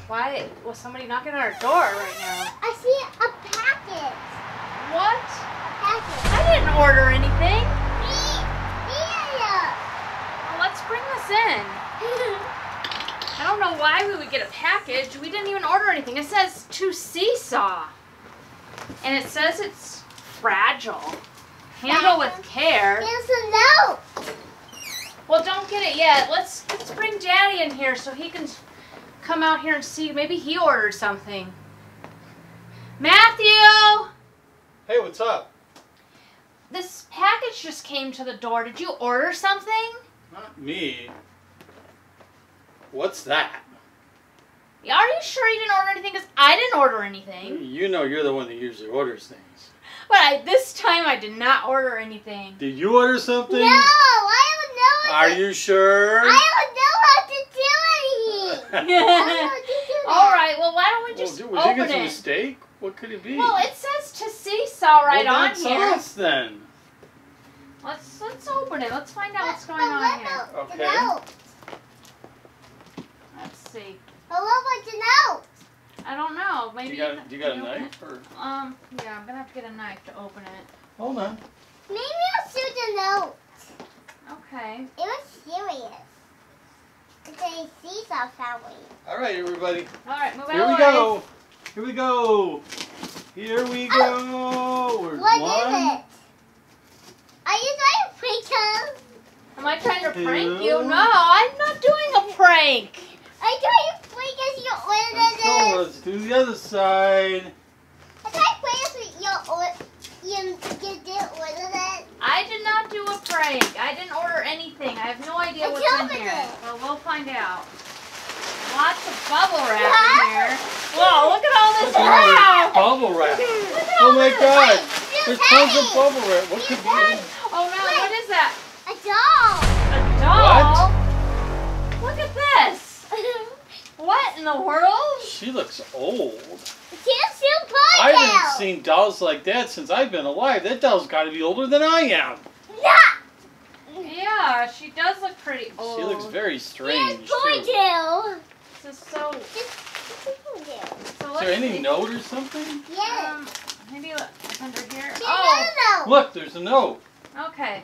Why was somebody knocking on our door right now? I see a packet. What? A packet. I didn't order anything. Yeah. Well, let's bring this in. I don't know why we would get a package. We didn't even order anything. It says to Seesaw. And it says it's fragile. Handle with care. There's a note. Well, don't get it yet. Let's bring Daddy in here so he can come out here and see. Maybe he ordered something. Matthew! Hey, what's up? This package just came to the door. Did you order something? Not me. What's that? Are you sure you didn't order anything? Because I didn't order anything. You know you're the one that usually orders things. But this time I did not order anything. Did you order something? No, I don't know. Are you sure? I don't know how to do anything. I don't know how to do that. All right, well, why don't we just was open it a it? mistake? What could it be? Well, it says to Seesaw right well, on that's here. us then. Let's open it. Let's find out what's going But on what here. about the Okay. note? Let's see. But what about the note? I don't know. Maybe Do you got a can open knife? Or? it? Yeah, I'm gonna have to get a knife to open it. Hold on. Maybe I'll shoot the note. Okay. It was serious. It's a Seesaw family. All right, everybody. All right, move out Here of we the way. go. Here we go. Here we go. We're What one. is it? Are you trying to freak us? Am I trying to prank Two. you? No, I'm not doing a prank. Are you trying to freak us? You ordered Let's go. it. Let's do the other side. I tried to freak us with you did order it. I did not do a prank. I didn't order anything. I have no idea Let's what's in open here. it. Well, we'll find out. Lots of bubble wrap in here. Whoa, look at all this Look at all wrap. this bubble wrap. Look at Oh all my this God. wrap. There's tons of bubble wrap. What could be in? Oh no, what is that? A doll. A doll? Look at this. What in the world? She looks old. Can't shoot I ponytail. haven't seen dolls like that since I've been alive. That doll's got to be older than I am. Yeah, she does look pretty old. She looks very strange, Here's too. ponytail. This is so... Just a ponytail. so Is there any see. note or something? Yes. Maybe it's under here. Here's Oh, another note. Look, there's a note. okay.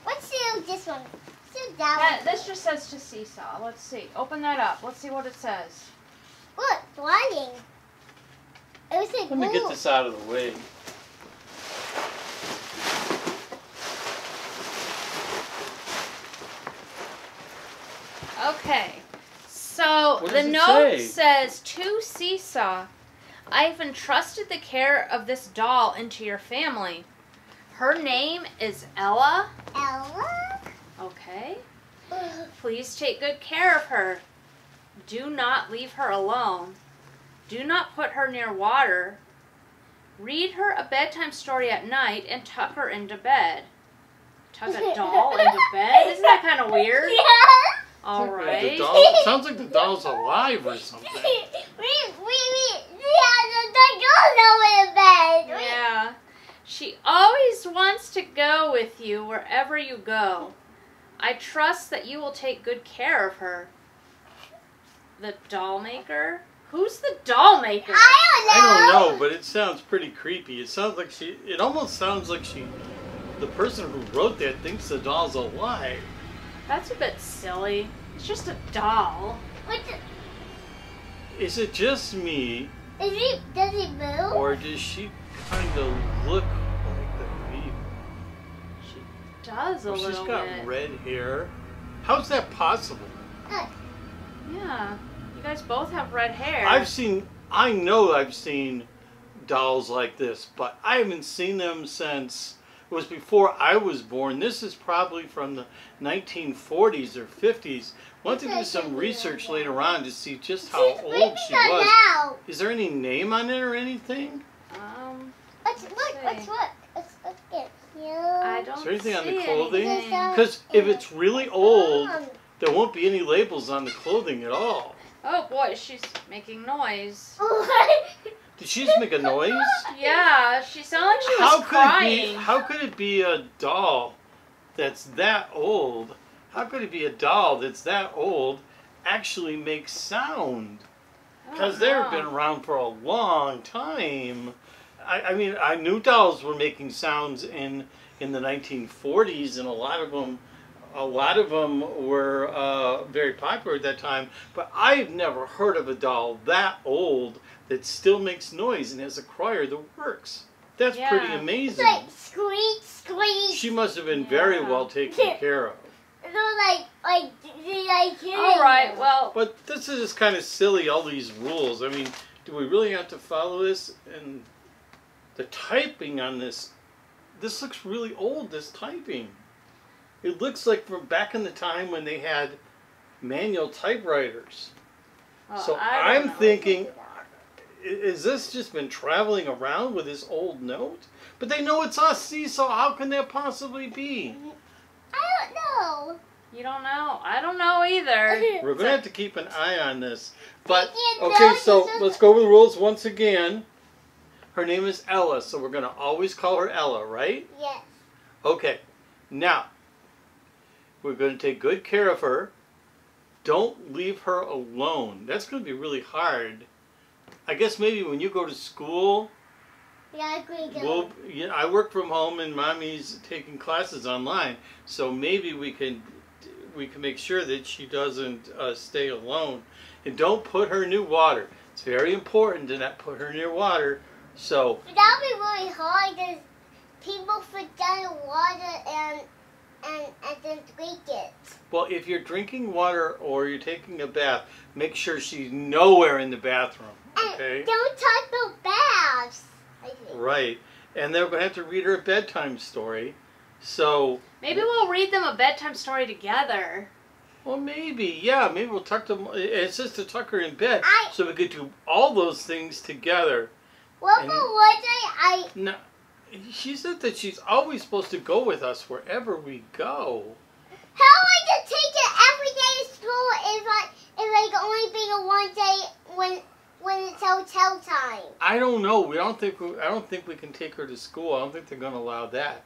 Let's do this one. Let's do that one. This just says to Seesaw. Let's see. Open that up. Let's see what it says. Look, flying. It was like Let me get this out of the way. Okay. So What the does it note say? says to Seesaw, I've entrusted the care of this doll into your family. Her name is Ella. Ella? Okay. Please take good care of her. Do not leave her alone. Do not put her near water. Read her a bedtime story at night and tuck her into bed. Tuck a doll into bed? Isn't that kind of weird? Yeah. All right. The doll, sounds like the doll's alive or something. Yeah. She always wants to go with you wherever you go. I trust that you will take good care of her. The Dollmaker? Who's the Dollmaker? I don't know, but it sounds pretty creepy. It sounds like it almost sounds like the person who wrote that thinks the doll's alive. That's a bit silly. It's just a doll. Is it just me, Does he move? or does she kind of look like the real? She does a Well, little she's got bit. red hair. How's that possible? Look. Yeah. You guys both have red hair. I know I've seen dolls like this, but I haven't seen them since it was before I was born. This is probably from the 1940s or 50s. I want to do some research later on to see just how old she was. Now. Is there any name on it or anything? Let's look. Let's look. Let's look at you. I don't Is there anything on see the clothing? anything. Because if it's really old, there won't be any labels on the clothing at all. Oh boy, she's making noise. Did she just make a noise? Yeah, she sounded like she was crying. How could it be a doll that's that old? How could it be a doll that's that old actually make sound? because they've been around for a long time. I mean, I knew dolls were making sounds in the 1940s, and a lot of them were very popular at that time. But I've never heard of a doll that old that still makes noise and has a crier that works. That's pretty amazing. It's like squeak, squeak. She must have been very well taken care of. All right, well. But this is just kind of silly, all these rules. I mean, do we really have to follow this? And the typing on this looks really old, this typing. It looks like from back in the time when they had manual typewriters. Well, So I'm thinking, is this just been traveling around with this old note? But they know it's us, Seesaw. How can that possibly be? I don't know. You don't know? I don't know either. We're going to have to keep an eye on this. But, okay, so let's go over the rules once again. Her name is Ella, so we're going to always call her Ella, right? Yes. Okay. Now, we're going to take good care of her. Don't leave her alone. That's going to be really hard. I guess maybe when you go to school, Yeah, I work from home and Mommy's taking classes online, so maybe we can make sure that she doesn't stay alone. And don't put her near water. It's very important to not put her near water. So but that'll be really hard because people forget the water and then drink it. well, if you're drinking water or you're taking a bath, make sure she's nowhere in the bathroom. Okay? And don't touch the baths. I think. Right. And they're going to have to read her a bedtime story. So Maybe we'll read them a bedtime story together. well, maybe, yeah, maybe we'll tuck them. It says to tuck her in bed, so we could do all those things together. What And- about one day No, she said that she's always supposed to go with us wherever we go. How am I to take it every day to school if I can only be the one day when it's hotel time? I don't know. I don't think we can take her to school. I don't think they're going to allow that.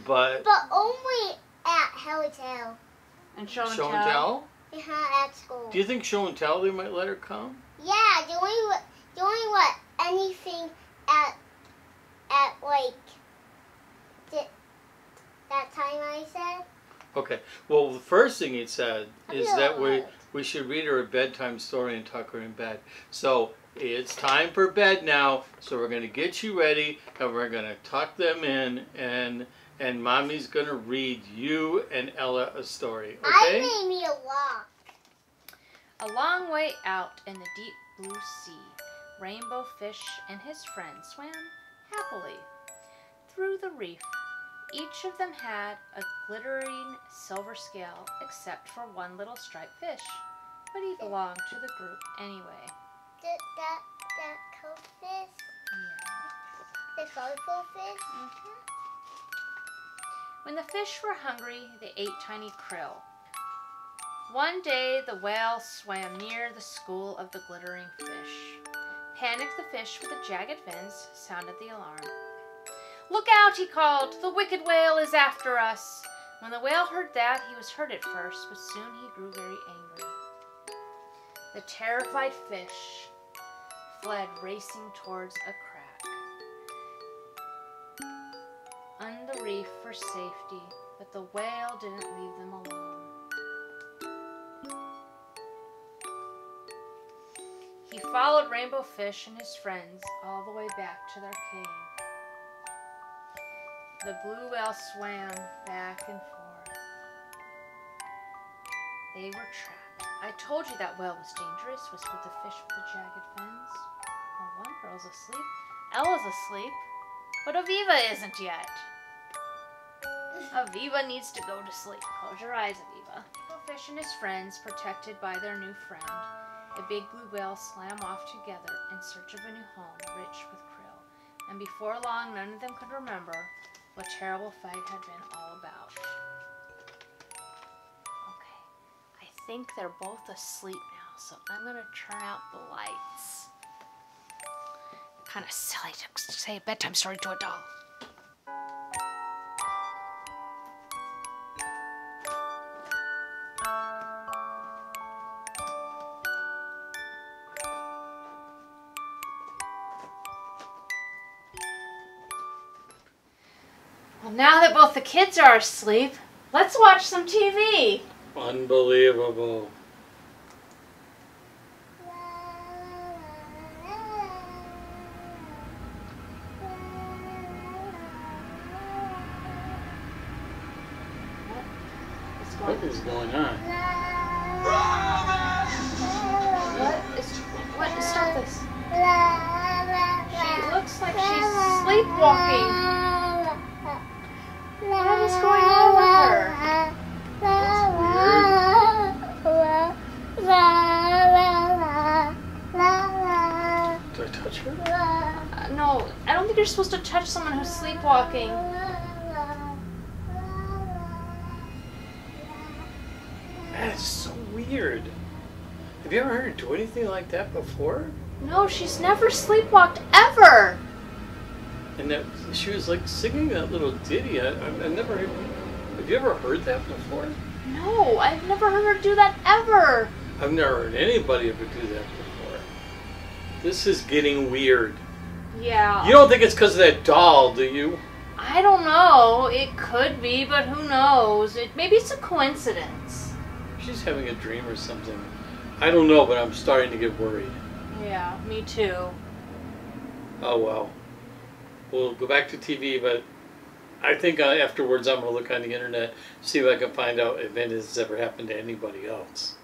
But only at hotel. And show and show tell. and tell. At school. Do you think show and tell they might let her come? Yeah, the only what anything at like that time I said. Okay. Well, the first thing it said is that what? we should read her a bedtime story and tuck her in bed. So it's time for bed now. So we're going to get you ready and we're going to tuck them in and Mommy's going to read you and Ella a story. Okay? I made me a walk. A long way out in the deep blue sea, Rainbow Fish and his friends swam happily through the reef. Each of them had a glittering silver scale except for one little striped fish, but he belonged to the group anyway. That coat fish? Yeah. The colorful fish? When the fish were hungry, they ate tiny krill. One day, the whale swam near the school of the glittering fish. Panicked the fish with the jagged fins sounded the alarm. "Look out," he called, "the wicked whale is after us." When the whale heard that, he was hurt at first, but soon he grew very angry. The terrified fish fled racing towards a crack on the reef for safety, but the whale didn't leave them alone. He followed Rainbow Fish and his friends all the way back to their cave. The blue whale swam back and forth. They were trapped. "I told you that whale was dangerous," whispered the fish with the jagged fins. "Well, one girl's asleep. Ella's asleep. But Aviva isn't yet." "Aviva needs to go to sleep. Close your eyes, Aviva." The fish and his friends, protected by their new friend, a big blue whale, swam off together in search of a new home rich with krill. And before long, none of them could remember what terrible fight had been all about. Okay, I think they're both asleep now, so I'm going to turn out the lights. Kind of silly to say a bedtime story to a doll. Now that both the kids are asleep, let's watch some TV. Unbelievable. What is going on? What? Stop this. She looks like she's sleepwalking. What is going on with her? Do I touch her? No, I don't think you're supposed to touch someone who's sleepwalking. That is so weird. Have you ever heard her do anything like that before? No, she's never sleepwalked ever. And that she was like singing that little ditty. I never. Have you ever heard that before? No, I've never heard her do that ever. I've never heard anybody ever do that before. This is getting weird. Yeah. You don't think it's because of that doll, do you? I don't know. It could be, but who knows? Maybe it's a coincidence. She's having a dream or something. I don't know, but I'm starting to get worried. Yeah, me too. Oh well. We'll go back to TV, but I think afterwards I'm going to look on the internet, see if I can find out if it has ever happened to anybody else.